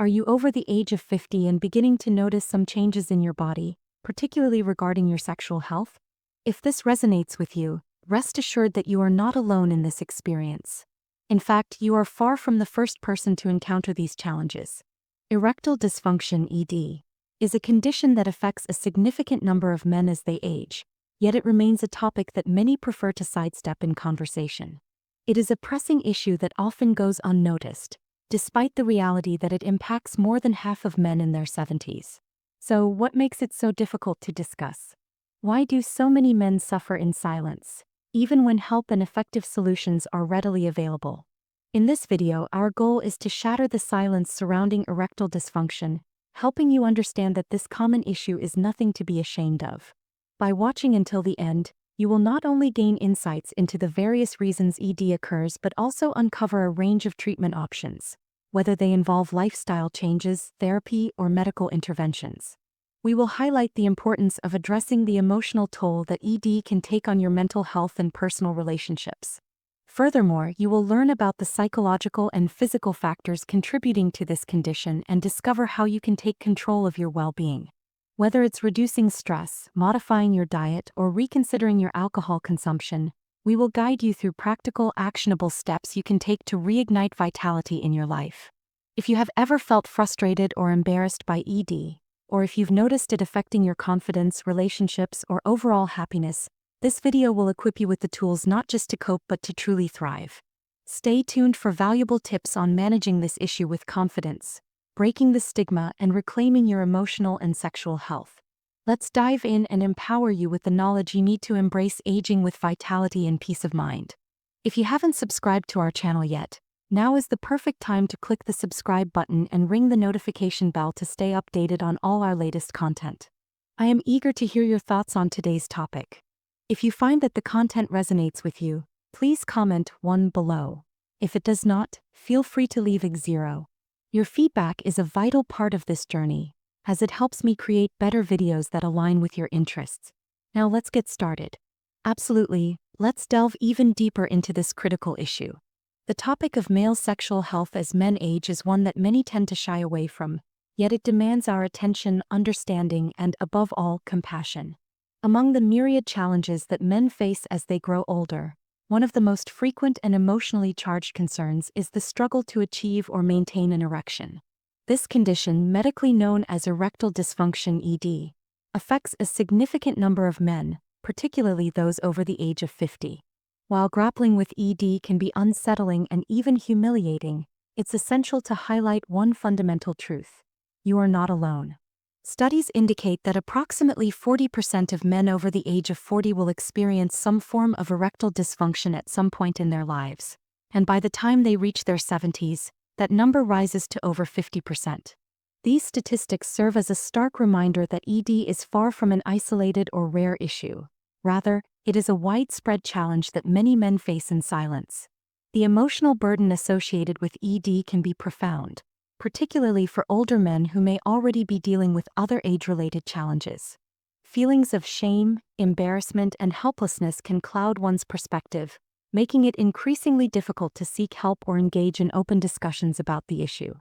Are you over the age of 50 and beginning to notice some changes in your body, particularly regarding your sexual health? If this resonates with you, rest assured that you are not alone in this experience. In fact, you are far from the first person to encounter these challenges. Erectile dysfunction (ED) is a condition that affects a significant number of men as they age, yet it remains a topic that many prefer to sidestep in conversation. It is a pressing issue that often goes unnoticed, despite the reality that it impacts more than half of men in their 70s. So, what makes it so difficult to discuss? Why do so many men suffer in silence, even when help and effective solutions are readily available? In this video, our goal is to shatter the silence surrounding erectile dysfunction, helping you understand that this common issue is nothing to be ashamed of. By watching until the end, you will not only gain insights into the various reasons ED occurs but also uncover a range of treatment options, whether they involve lifestyle changes, therapy, or medical interventions. We will highlight the importance of addressing the emotional toll that ED can take on your mental health and personal relationships. Furthermore, you will learn about the psychological and physical factors contributing to this condition and discover how you can take control of your well-being. Whether it's reducing stress, modifying your diet, or reconsidering your alcohol consumption, we will guide you through practical, actionable steps you can take to reignite vitality in your life. If you have ever felt frustrated or embarrassed by ED, or if you've noticed it affecting your confidence, relationships, or overall happiness, this video will equip you with the tools not just to cope but to truly thrive. Stay tuned for valuable tips on managing this issue with confidence, breaking the stigma, and reclaiming your emotional and sexual health. Let's dive in and empower you with the knowledge you need to embrace aging with vitality and peace of mind. If you haven't subscribed to our channel yet, now is the perfect time to click the subscribe button and ring the notification bell to stay updated on all our latest content. I am eager to hear your thoughts on today's topic. If you find that the content resonates with you, please comment 1 below. If it does not, feel free to leave a 0. Your feedback is a vital part of this journey, as it helps me create better videos that align with your interests. Now let's get started. Absolutely, let's delve even deeper into this critical issue. The topic of male sexual health as men age is one that many tend to shy away from, yet it demands our attention, understanding, and above all, compassion. Among the myriad challenges that men face as they grow older, one of the most frequent and emotionally charged concerns is the struggle to achieve or maintain an erection. This condition, medically known as erectile dysfunction (ED), affects a significant number of men, particularly those over the age of 50. While grappling with ED can be unsettling and even humiliating, it's essential to highlight one fundamental truth: you are not alone. Studies indicate that approximately 40% of men over the age of 40 will experience some form of erectile dysfunction at some point in their lives, and by the time they reach their 70s, that number rises to over 50%. These statistics serve as a stark reminder that ED is far from an isolated or rare issue. Rather, it is a widespread challenge that many men face in silence. The emotional burden associated with ED can be profound, particularly for older men who may already be dealing with other age-related challenges. Feelings of shame, embarrassment, and helplessness can cloud one's perspective, making it increasingly difficult to seek help or engage in open discussions about the issue.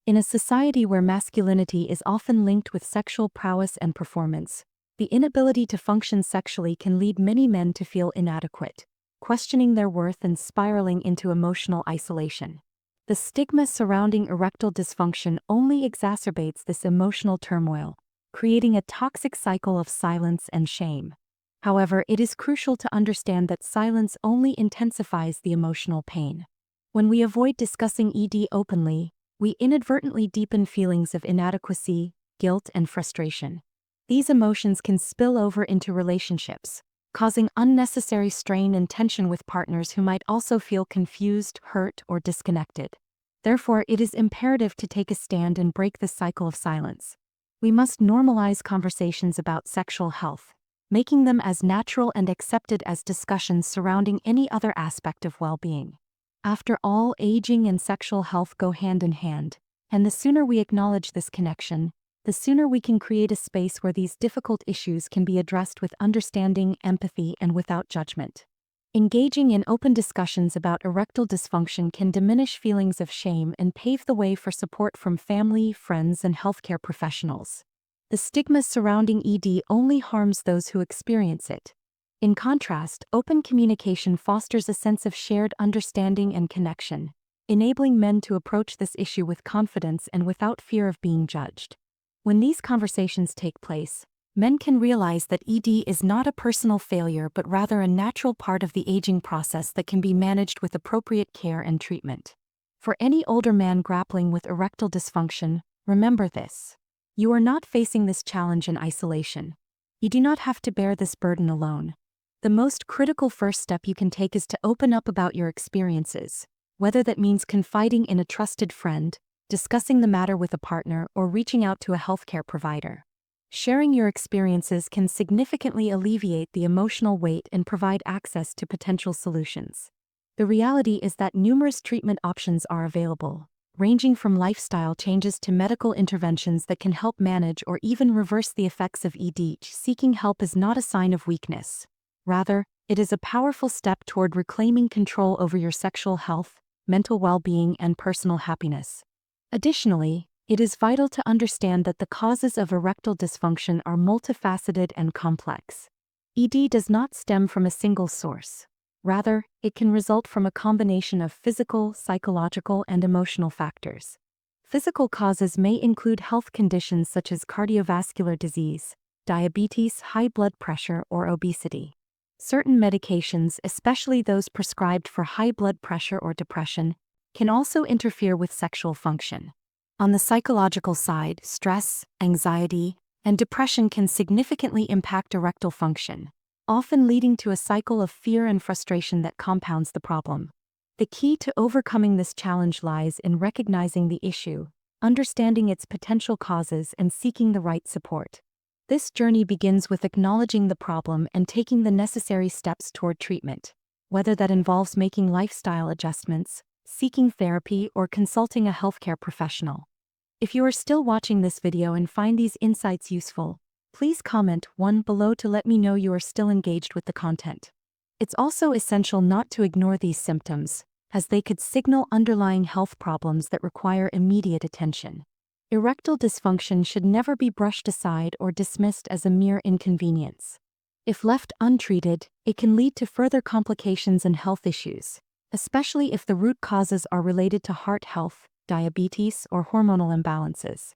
In a society where masculinity is often linked with sexual prowess and performance, the inability to function sexually can lead many men to feel inadequate, questioning their worth and spiraling into emotional isolation. The stigma surrounding erectile dysfunction only exacerbates this emotional turmoil, creating a toxic cycle of silence and shame. However, it is crucial to understand that silence only intensifies the emotional pain. When we avoid discussing ED openly, we inadvertently deepen feelings of inadequacy, guilt, and frustration. These emotions can spill over into relationships, causing unnecessary strain and tension with partners who might also feel confused, hurt, or disconnected. Therefore, it is imperative to take a stand and break this cycle of silence. We must normalize conversations about sexual health, making them as natural and accepted as discussions surrounding any other aspect of well-being. After all, aging and sexual health go hand in hand, and the sooner we acknowledge this connection, the sooner we can create a space where these difficult issues can be addressed with understanding, empathy, and without judgment. Engaging in open discussions about erectile dysfunction can diminish feelings of shame and pave the way for support from family, friends, and healthcare professionals. The stigma surrounding ED only harms those who experience it. In contrast, open communication fosters a sense of shared understanding and connection, enabling men to approach this issue with confidence and without fear of being judged. When these conversations take place, men can realize that ED is not a personal failure but rather a natural part of the aging process that can be managed with appropriate care and treatment. For any older man grappling with erectile dysfunction, remember this. You are not facing this challenge in isolation. You do not have to bear this burden alone. The most critical first step you can take is to open up about your experiences, whether that means confiding in a trusted friend, discussing the matter with a partner, or reaching out to a healthcare provider. Sharing your experiences can significantly alleviate the emotional weight and provide access to potential solutions. The reality is that numerous treatment options are available, ranging from lifestyle changes to medical interventions that can help manage or even reverse the effects of ED. Seeking help is not a sign of weakness. Rather, it is a powerful step toward reclaiming control over your sexual health, mental well-being, and personal happiness. Additionally, it is vital to understand that the causes of erectile dysfunction are multifaceted and complex. ED does not stem from a single source. Rather, it can result from a combination of physical, psychological, and emotional factors. Physical causes may include health conditions such as cardiovascular disease, diabetes, high blood pressure, or obesity. Certain medications, especially those prescribed for high blood pressure or depression, can also interfere with sexual function. On the psychological side, stress, anxiety, and depression can significantly impact erectile function, often leading to a cycle of fear and frustration that compounds the problem. The key to overcoming this challenge lies in recognizing the issue, understanding its potential causes, and seeking the right support. This journey begins with acknowledging the problem and taking the necessary steps toward treatment, whether that involves making lifestyle adjustments, seeking therapy, or consulting a healthcare professional. If you are still watching this video and find these insights useful, please comment 1 below to let me know you are still engaged with the content. It's also essential not to ignore these symptoms, as they could signal underlying health problems that require immediate attention. Erectile dysfunction should never be brushed aside or dismissed as a mere inconvenience. If left untreated, it can lead to further complications and health issues, especially if the root causes are related to heart health, diabetes, or hormonal imbalances.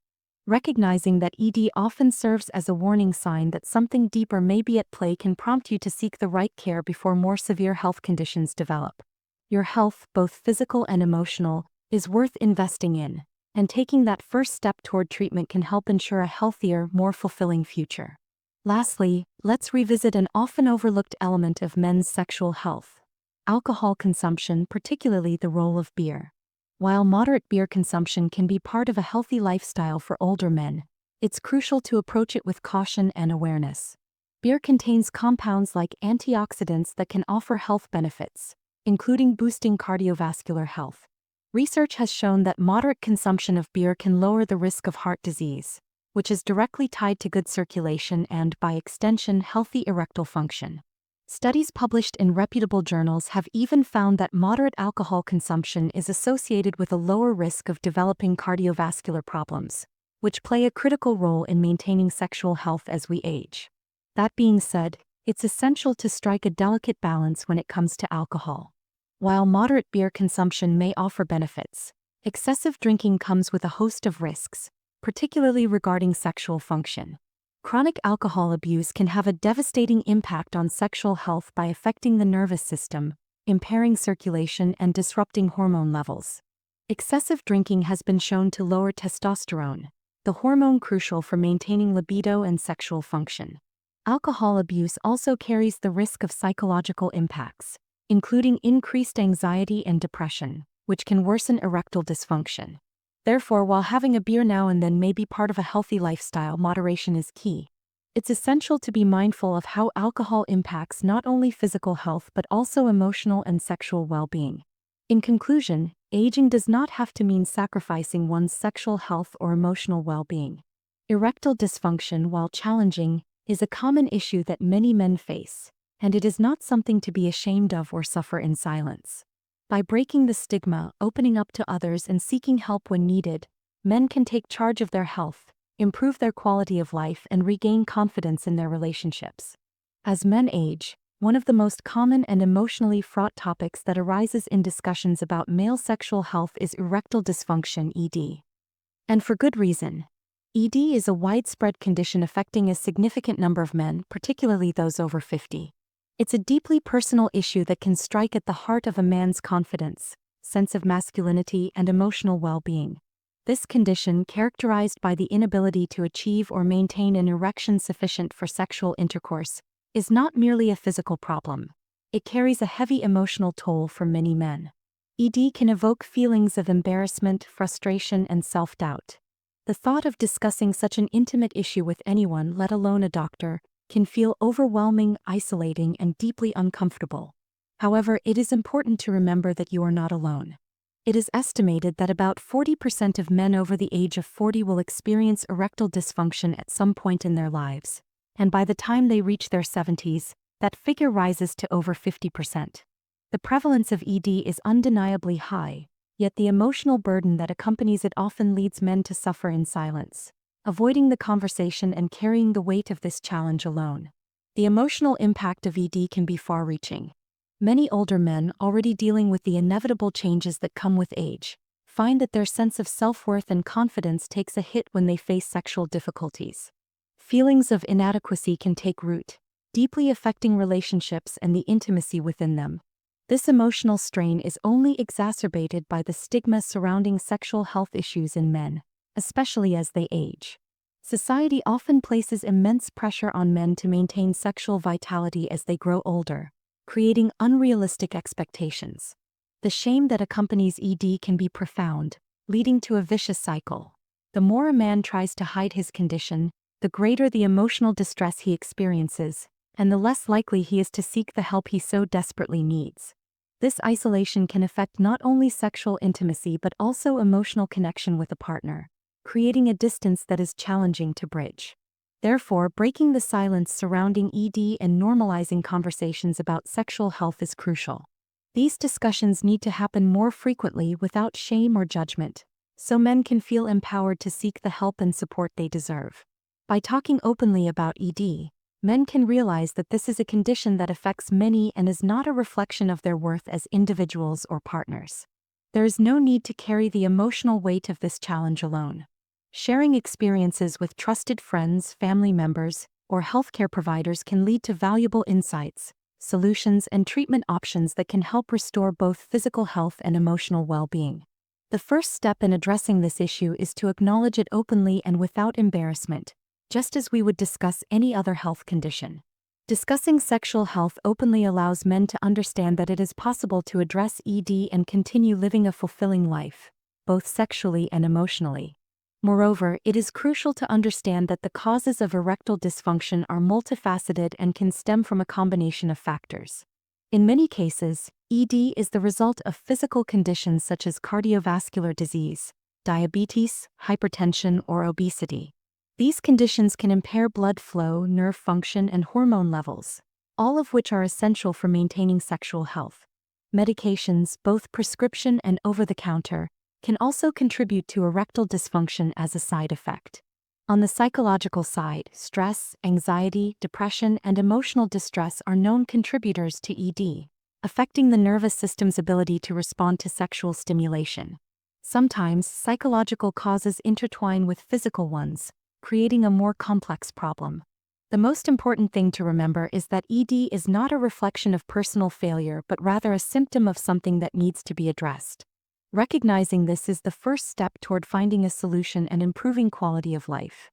Recognizing that ED often serves as a warning sign that something deeper may be at play can prompt you to seek the right care before more severe health conditions develop. Your health, both physical and emotional, is worth investing in, and taking that first step toward treatment can help ensure a healthier, more fulfilling future. Lastly, let's revisit an often overlooked element of men's sexual health: alcohol consumption, particularly the role of beer. While moderate beer consumption can be part of a healthy lifestyle for older men, it's crucial to approach it with caution and awareness. Beer contains compounds like antioxidants that can offer health benefits, including boosting cardiovascular health. Research has shown that moderate consumption of beer can lower the risk of heart disease, which is directly tied to good circulation and, by extension, healthy erectile function. Studies published in reputable journals have even found that moderate alcohol consumption is associated with a lower risk of developing cardiovascular problems, which play a critical role in maintaining sexual health as we age. That being said, it's essential to strike a delicate balance when it comes to alcohol. While moderate beer consumption may offer benefits, excessive drinking comes with a host of risks, particularly regarding sexual function. Chronic alcohol abuse can have a devastating impact on sexual health by affecting the nervous system, impairing circulation, and disrupting hormone levels. Excessive drinking has been shown to lower testosterone, the hormone crucial for maintaining libido and sexual function. Alcohol abuse also carries the risk of psychological impacts, including increased anxiety and depression, which can worsen erectile dysfunction. Therefore, while having a beer now and then may be part of a healthy lifestyle, moderation is key. It's essential to be mindful of how alcohol impacts not only physical health but also emotional and sexual well-being. In conclusion, aging does not have to mean sacrificing one's sexual health or emotional well-being. Erectile dysfunction, while challenging, is a common issue that many men face, and it is not something to be ashamed of or suffer in silence. By breaking the stigma, opening up to others, and seeking help when needed, men can take charge of their health, improve their quality of life, and regain confidence in their relationships. As men age, one of the most common and emotionally fraught topics that arises in discussions about male sexual health is erectile dysfunction (ED). And for good reason. ED is a widespread condition affecting a significant number of men, particularly those over 50. It's a deeply personal issue that can strike at the heart of a man's confidence, sense of masculinity, and emotional well-being. This condition, characterized by the inability to achieve or maintain an erection sufficient for sexual intercourse, is not merely a physical problem. It carries a heavy emotional toll for many men. ED can evoke feelings of embarrassment, frustration, and self-doubt. The thought of discussing such an intimate issue with anyone, let alone a doctor, can feel overwhelming, isolating, and deeply uncomfortable. However, it is important to remember that you are not alone. It is estimated that about 40% of men over the age of 40 will experience erectile dysfunction at some point in their lives, and by the time they reach their 70s, that figure rises to over 50%. The prevalence of ED is undeniably high, yet the emotional burden that accompanies it often leads men to suffer in silence, avoiding the conversation and carrying the weight of this challenge alone. The emotional impact of ED can be far-reaching. Many older men, already dealing with the inevitable changes that come with age, find that their sense of self-worth and confidence takes a hit when they face sexual difficulties. Feelings of inadequacy can take root, deeply affecting relationships and the intimacy within them. This emotional strain is only exacerbated by the stigma surrounding sexual health issues in men, especially as they age. Society often places immense pressure on men to maintain sexual vitality as they grow older, creating unrealistic expectations. The shame that accompanies ED can be profound, leading to a vicious cycle. The more a man tries to hide his condition, the greater the emotional distress he experiences, and the less likely he is to seek the help he so desperately needs. This isolation can affect not only sexual intimacy but also emotional connection with a partner, creating a distance that is challenging to bridge. Therefore, breaking the silence surrounding ED and normalizing conversations about sexual health is crucial. These discussions need to happen more frequently without shame or judgment, so men can feel empowered to seek the help and support they deserve. By talking openly about ED, men can realize that this is a condition that affects many and is not a reflection of their worth as individuals or partners. There is no need to carry the emotional weight of this challenge alone. Sharing experiences with trusted friends, family members, or healthcare providers can lead to valuable insights, solutions, and treatment options that can help restore both physical health and emotional well-being. The first step in addressing this issue is to acknowledge it openly and without embarrassment, just as we would discuss any other health condition. Discussing sexual health openly allows men to understand that it is possible to address ED and continue living a fulfilling life, both sexually and emotionally. Moreover, it is crucial to understand that the causes of erectile dysfunction are multifaceted and can stem from a combination of factors. In many cases, ED is the result of physical conditions such as cardiovascular disease, diabetes, hypertension, or obesity. These conditions can impair blood flow, nerve function, and hormone levels, all of which are essential for maintaining sexual health. Medications, both prescription and over-the-counter, can also contribute to erectile dysfunction as a side effect. On the psychological side, stress, anxiety, depression, and emotional distress are known contributors to ED, affecting the nervous system's ability to respond to sexual stimulation. Sometimes, psychological causes intertwine with physical ones, creating a more complex problem. The most important thing to remember is that ED is not a reflection of personal failure but rather a symptom of something that needs to be addressed. Recognizing this is the first step toward finding a solution and improving quality of life.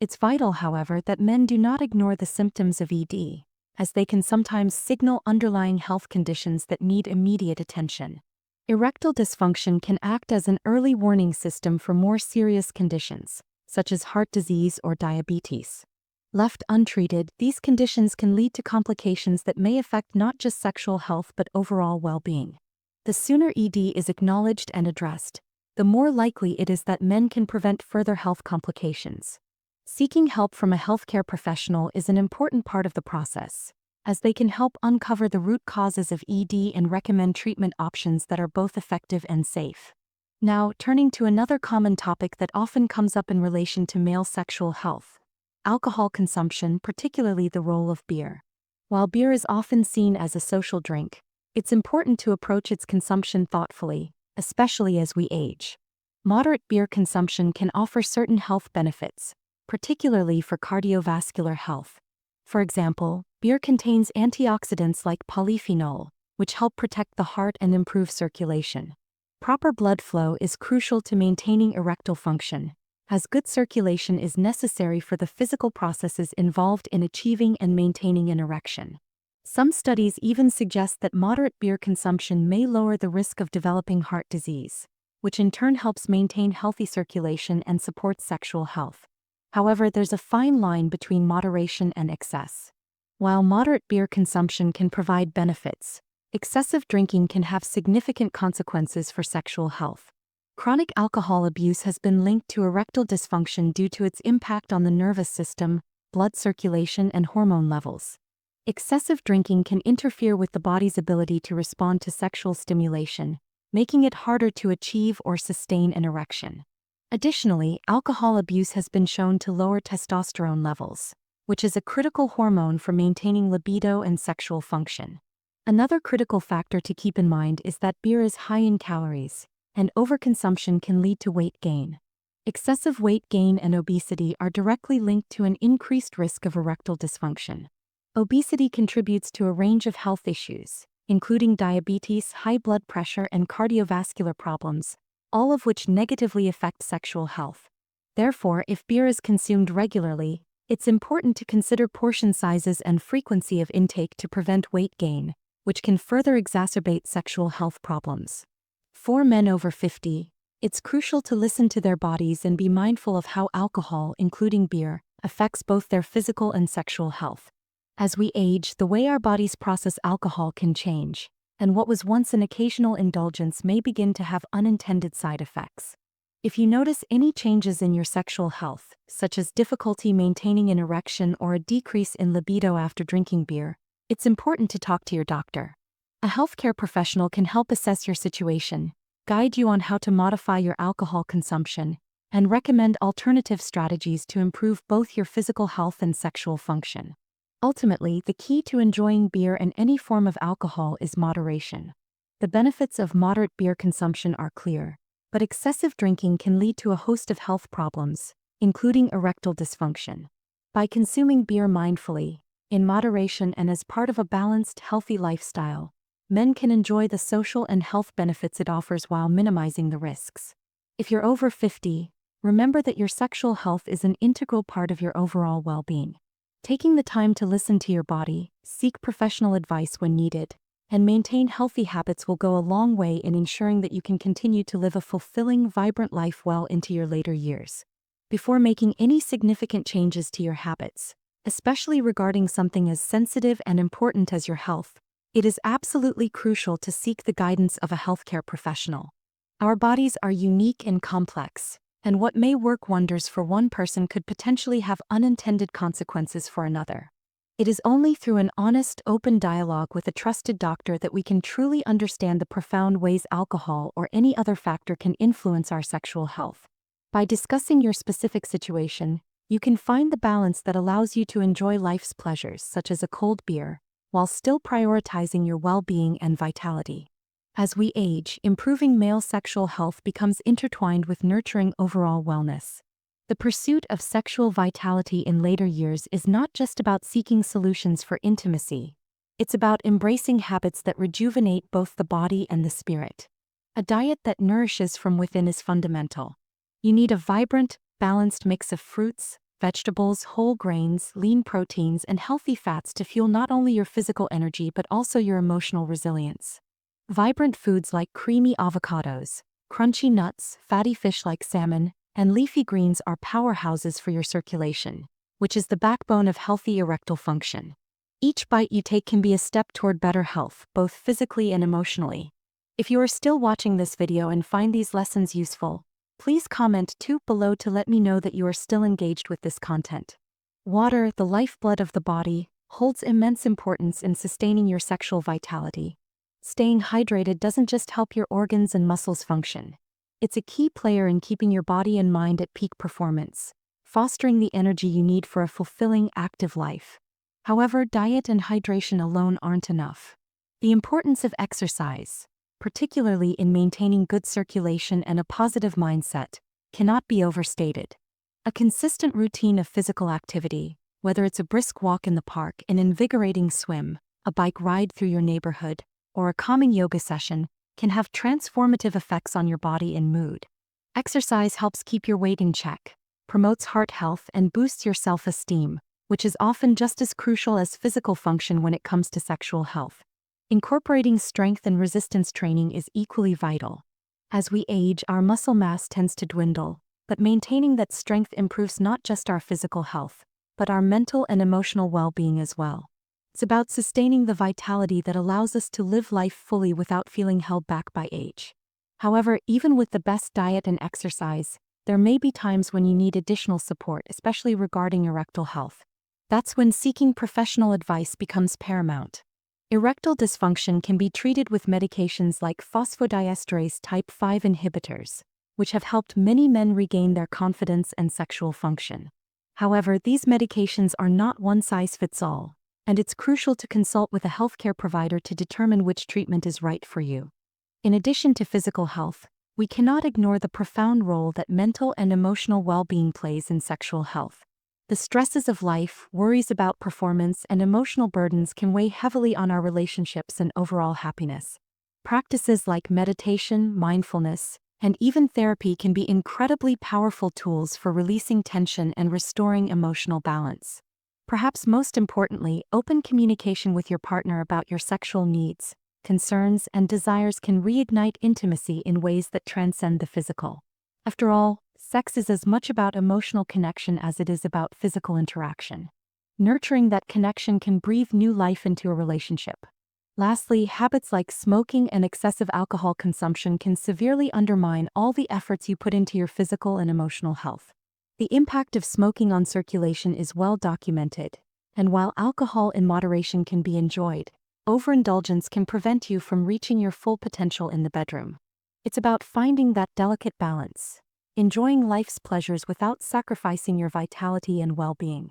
It's vital, however, that men do not ignore the symptoms of ED, as they can sometimes signal underlying health conditions that need immediate attention. Erectile dysfunction can act as an early warning system for more serious conditions, such as heart disease or diabetes. Left untreated, these conditions can lead to complications that may affect not just sexual health but overall well-being. The sooner ED is acknowledged and addressed, the more likely it is that men can prevent further health complications. Seeking help from a healthcare professional is an important part of the process. as they can help uncover the root causes of ED and recommend treatment options that are both effective and safe. Now, turning to another common topic that often comes up in relation to male sexual health: alcohol consumption, particularly the role of beer. While beer is often seen as a social drink, it's important to approach its consumption thoughtfully, especially as we age. Moderate beer consumption can offer certain health benefits, particularly for cardiovascular health. For example, beer contains antioxidants like polyphenol, which help protect the heart and improve circulation. Proper blood flow is crucial to maintaining erectile function, as good circulation is necessary for the physical processes involved in achieving and maintaining an erection. Some studies even suggest that moderate beer consumption may lower the risk of developing heart disease, which in turn helps maintain healthy circulation and supports sexual health. However, there's a fine line between moderation and excess. While moderate beer consumption can provide benefits, excessive drinking can have significant consequences for sexual health. Chronic alcohol abuse has been linked to erectile dysfunction due to its impact on the nervous system, blood circulation, and hormone levels. Excessive drinking can interfere with the body's ability to respond to sexual stimulation, making it harder to achieve or sustain an erection. Additionally, alcohol abuse has been shown to lower testosterone levels, which is a critical hormone for maintaining libido and sexual function. Another critical factor to keep in mind is that beer is high in calories, and overconsumption can lead to weight gain. Excessive weight gain and obesity are directly linked to an increased risk of erectile dysfunction. Obesity contributes to a range of health issues, including diabetes, high blood pressure, and cardiovascular problems, all of which negatively affect sexual health. Therefore, if beer is consumed regularly, it's important to consider portion sizes and frequency of intake to prevent weight gain, which can further exacerbate sexual health problems. For men over 50, it's crucial to listen to their bodies and be mindful of how alcohol, including beer, affects both their physical and sexual health. As we age, the way our bodies process alcohol can change, and what was once an occasional indulgence may begin to have unintended side effects. If you notice any changes in your sexual health, such as difficulty maintaining an erection or a decrease in libido after drinking beer, it's important to talk to your doctor. A healthcare professional can help assess your situation, guide you on how to modify your alcohol consumption, and recommend alternative strategies to improve both your physical health and sexual function. Ultimately, the key to enjoying beer and any form of alcohol is moderation. The benefits of moderate beer consumption are clear, but excessive drinking can lead to a host of health problems, including erectile dysfunction. By consuming beer mindfully, in moderation, and as part of a balanced, healthy lifestyle, men can enjoy the social and health benefits it offers while minimizing the risks. If you're over 50, remember that your sexual health is an integral part of your overall well-being. Taking the time to listen to your body, seek professional advice when needed, and maintain healthy habits will go a long way in ensuring that you can continue to live a fulfilling, vibrant life well into your later years. Before making any significant changes to your habits, especially regarding something as sensitive and important as your health, it is absolutely crucial to seek the guidance of a healthcare professional. Our bodies are unique and complex, and what may work wonders for one person could potentially have unintended consequences for another. It is only through an honest, open dialogue with a trusted doctor that we can truly understand the profound ways alcohol or any other factor can influence our sexual health. By discussing your specific situation, you can find the balance that allows you to enjoy life's pleasures, such as a cold beer, while still prioritizing your well-being and vitality. As we age, improving male sexual health becomes intertwined with nurturing overall wellness. The pursuit of sexual vitality in later years is not just about seeking solutions for intimacy. It's about embracing habits that rejuvenate both the body and the spirit. A diet that nourishes from within is fundamental. You need a vibrant, balanced mix of fruits, vegetables, whole grains, lean proteins, and healthy fats to fuel not only your physical energy but also your emotional resilience. Vibrant foods like creamy avocados, crunchy nuts, fatty fish like salmon, and leafy greens are powerhouses for your circulation, which is the backbone of healthy erectile function. Each bite you take can be a step toward better health, both physically and emotionally. If you are still watching this video and find these lessons useful, please comment below to let me know that you are still engaged with this content. Water, the lifeblood of the body, holds immense importance in sustaining your sexual vitality. Staying hydrated doesn't just help your organs and muscles function. It's a key player in keeping your body and mind at peak performance, fostering the energy you need for a fulfilling, active life. However, diet and hydration alone aren't enough. The importance of exercise, particularly in maintaining good circulation and a positive mindset, cannot be overstated. A consistent routine of physical activity, whether it's a brisk walk in the park, an invigorating swim, a bike ride through your neighborhood, or a calming yoga session, can have transformative effects on your body and mood. Exercise helps keep your weight in check, promotes heart health, and boosts your self-esteem, which is often just as crucial as physical function when it comes to sexual health. Incorporating strength and resistance training is equally vital. As we age, our muscle mass tends to dwindle, but maintaining that strength improves not just our physical health, but our mental and emotional well-being as well. It's about sustaining the vitality that allows us to live life fully without feeling held back by age. However, even with the best diet and exercise, there may be times when you need additional support, especially regarding erectile health. That's when seeking professional advice becomes paramount. Erectile dysfunction can be treated with medications like phosphodiesterase type 5 inhibitors, which have helped many men regain their confidence and sexual function. However, these medications are not one-size-fits-all, and it's crucial to consult with a healthcare provider to determine which treatment is right for you. In addition to physical health, we cannot ignore the profound role that mental and emotional well-being plays in sexual health. The stresses of life, worries about performance, and emotional burdens can weigh heavily on our relationships and overall happiness. Practices like meditation, mindfulness, and even therapy can be incredibly powerful tools for releasing tension and restoring emotional balance. Perhaps most importantly, open communication with your partner about your sexual needs, concerns, and desires can reignite intimacy in ways that transcend the physical. After all, sex is as much about emotional connection as it is about physical interaction. Nurturing that connection can breathe new life into a relationship. Lastly, habits like smoking and excessive alcohol consumption can severely undermine all the efforts you put into your physical and emotional health. The impact of smoking on circulation is well documented, and while alcohol in moderation can be enjoyed, overindulgence can prevent you from reaching your full potential in the bedroom. It's about finding that delicate balance, enjoying life's pleasures without sacrificing your vitality and well-being.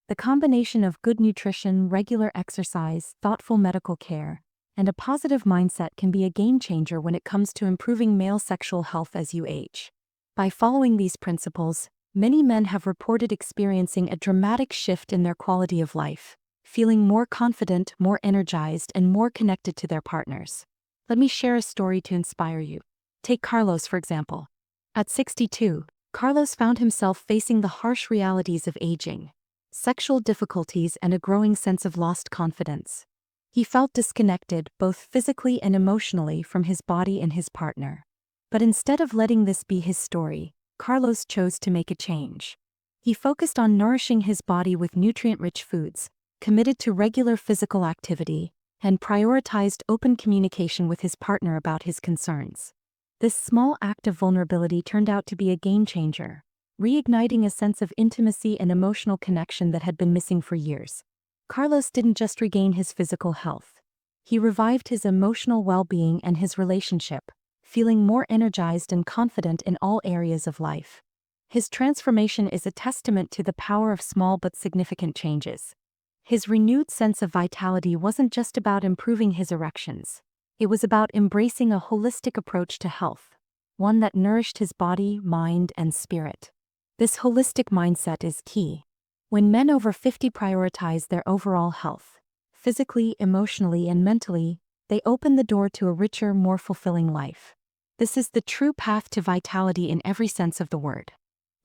The combination of good nutrition, regular exercise, thoughtful medical care, and a positive mindset can be a game changer when it comes to improving male sexual health as you age. By following these principles, many men have reported experiencing a dramatic shift in their quality of life, feeling more confident, more energized, and more connected to their partners. Let me share a story to inspire you. Take Carlos, for example. At 62, Carlos found himself facing the harsh realities of aging, sexual difficulties, and a growing sense of lost confidence. He felt disconnected, both physically and emotionally, from his body and his partner. But instead of letting this be his story, Carlos chose to make a change. He focused on nourishing his body with nutrient-rich foods, committed to regular physical activity, and prioritized open communication with his partner about his concerns. This small act of vulnerability turned out to be a game changer, reigniting a sense of intimacy and emotional connection that had been missing for years. Carlos didn't just regain his physical health. He revived his emotional well-being and his relationship, feeling more energized and confident in all areas of life. His transformation is a testament to the power of small but significant changes. His renewed sense of vitality wasn't just about improving his erections. It was about embracing a holistic approach to health, one that nourished his body, mind, and spirit. This holistic mindset is key. When men over 50 prioritize their overall health, physically, emotionally, and mentally, they open the door to a richer, more fulfilling life. This is the true path to vitality in every sense of the word.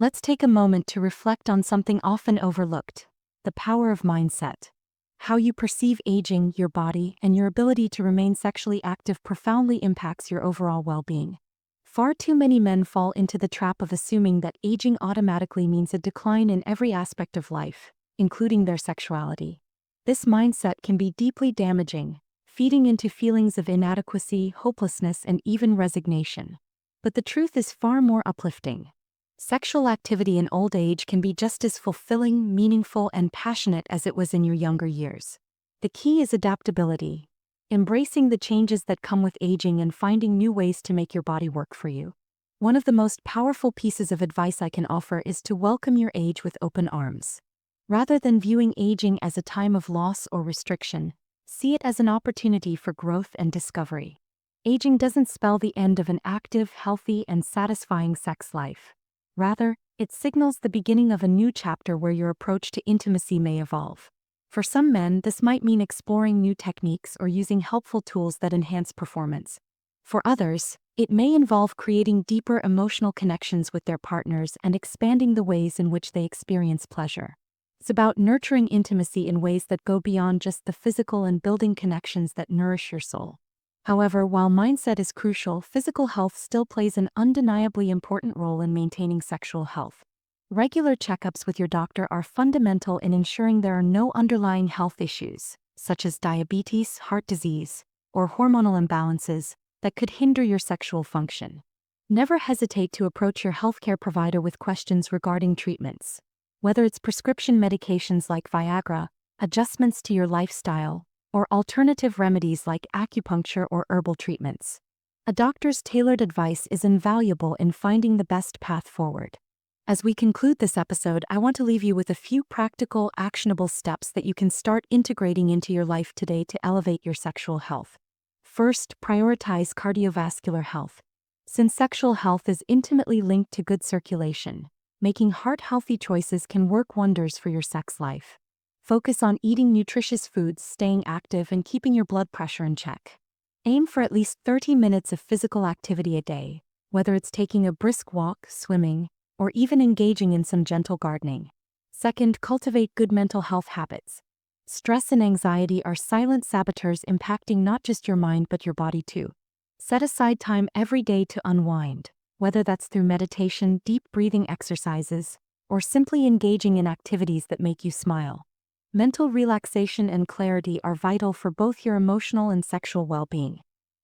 Let's take a moment to reflect on something often overlooked: the power of mindset. How you perceive aging, your body, and your ability to remain sexually active profoundly impacts your overall well-being. Far too many men fall into the trap of assuming that aging automatically means a decline in every aspect of life, including their sexuality. This mindset can be deeply damaging, feeding into feelings of inadequacy, hopelessness, and even resignation. But the truth is far more uplifting. Sexual activity in old age can be just as fulfilling, meaningful, and passionate as it was in your younger years. The key is adaptability, embracing the changes that come with aging and finding new ways to make your body work for you. One of the most powerful pieces of advice I can offer is to welcome your age with open arms. Rather than viewing aging as a time of loss or restriction, see it as an opportunity for growth and discovery. Aging doesn't spell the end of an active, healthy, and satisfying sex life. Rather, it signals the beginning of a new chapter where your approach to intimacy may evolve. For some men, this might mean exploring new techniques or using helpful tools that enhance performance. For others, it may involve creating deeper emotional connections with their partners and expanding the ways in which they experience pleasure. It's about nurturing intimacy in ways that go beyond just the physical and building connections that nourish your soul. However, while mindset is crucial, physical health still plays an undeniably important role in maintaining sexual health. Regular checkups with your doctor are fundamental in ensuring there are no underlying health issues, such as diabetes, heart disease, or hormonal imbalances, that could hinder your sexual function. Never hesitate to approach your healthcare provider with questions regarding treatments. Whether it's prescription medications like Viagra, adjustments to your lifestyle, or alternative remedies like acupuncture or herbal treatments. A doctor's tailored advice is invaluable in finding the best path forward. As we conclude this episode, I want to leave you with a few practical, actionable steps that you can start integrating into your life today to elevate your sexual health. First, prioritize cardiovascular health. Since sexual health is intimately linked to good circulation, making heart-healthy choices can work wonders for your sex life. Focus on eating nutritious foods, staying active, and keeping your blood pressure in check. Aim for at least 30 minutes of physical activity a day, whether it's taking a brisk walk, swimming, or even engaging in some gentle gardening. Second, cultivate good mental health habits. Stress and anxiety are silent saboteurs impacting not just your mind but your body too. Set aside time every day to unwind, whether that's through meditation, deep breathing exercises, or simply engaging in activities that make you smile. Mental relaxation and clarity are vital for both your emotional and sexual well-being.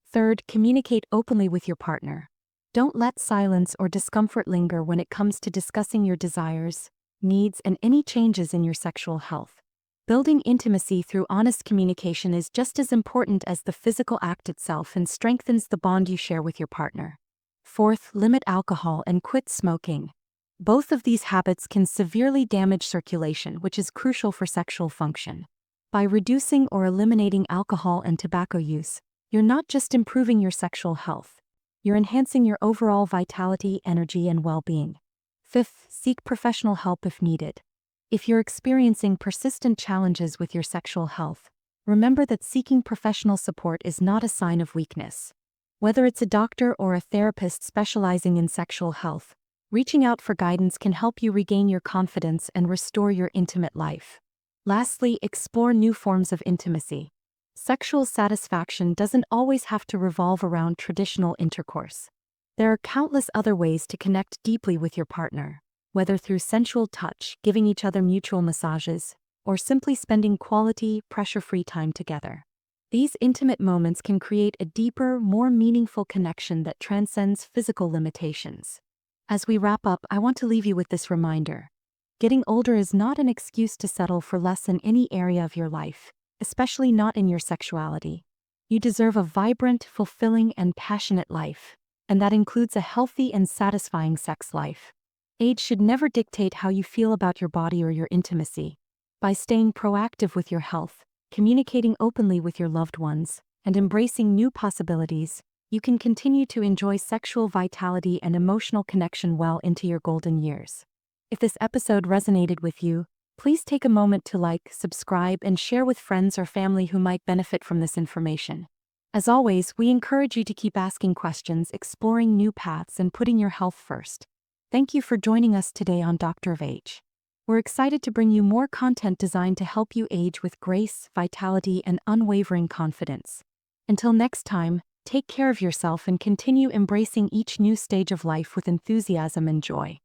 Third, communicate openly with your partner. Don't let silence or discomfort linger when it comes to discussing your desires, needs, and any changes in your sexual health. Building intimacy through honest communication is just as important as the physical act itself and strengthens the bond you share with your partner. Fourth, limit alcohol and quit smoking. Both of these habits can severely damage circulation, which is crucial for sexual function. By reducing or eliminating alcohol and tobacco use, you're not just improving your sexual health, you're enhancing your overall vitality, energy, and well-being. Fifth, seek professional help if needed. If you're experiencing persistent challenges with your sexual health, remember that seeking professional support is not a sign of weakness. Whether it's a doctor or a therapist specializing in sexual health, reaching out for guidance can help you regain your confidence and restore your intimate life. Lastly, explore new forms of intimacy. Sexual satisfaction doesn't always have to revolve around traditional intercourse. There are countless other ways to connect deeply with your partner, whether through sensual touch, giving each other mutual massages, or simply spending quality, pressure-free time together. These intimate moments can create a deeper, more meaningful connection that transcends physical limitations. As we wrap up, I want to leave you with this reminder. Getting older is not an excuse to settle for less in any area of your life, especially not in your sexuality. You deserve a vibrant, fulfilling, and passionate life, and that includes a healthy and satisfying sex life. Age should never dictate how you feel about your body or your intimacy. By staying proactive with your health, communicating openly with your loved ones, and embracing new possibilities, you can continue to enjoy sexual vitality and emotional connection well into your golden years. If this episode resonated with you, please take a moment to like, subscribe, and share with friends or family who might benefit from this information. As always, we encourage you to keep asking questions, exploring new paths, and putting your health first. Thank you for joining us today on Doctor of Age. We're excited to bring you more content designed to help you age with grace, vitality, and unwavering confidence. Until next time, take care of yourself and continue embracing each new stage of life with enthusiasm and joy.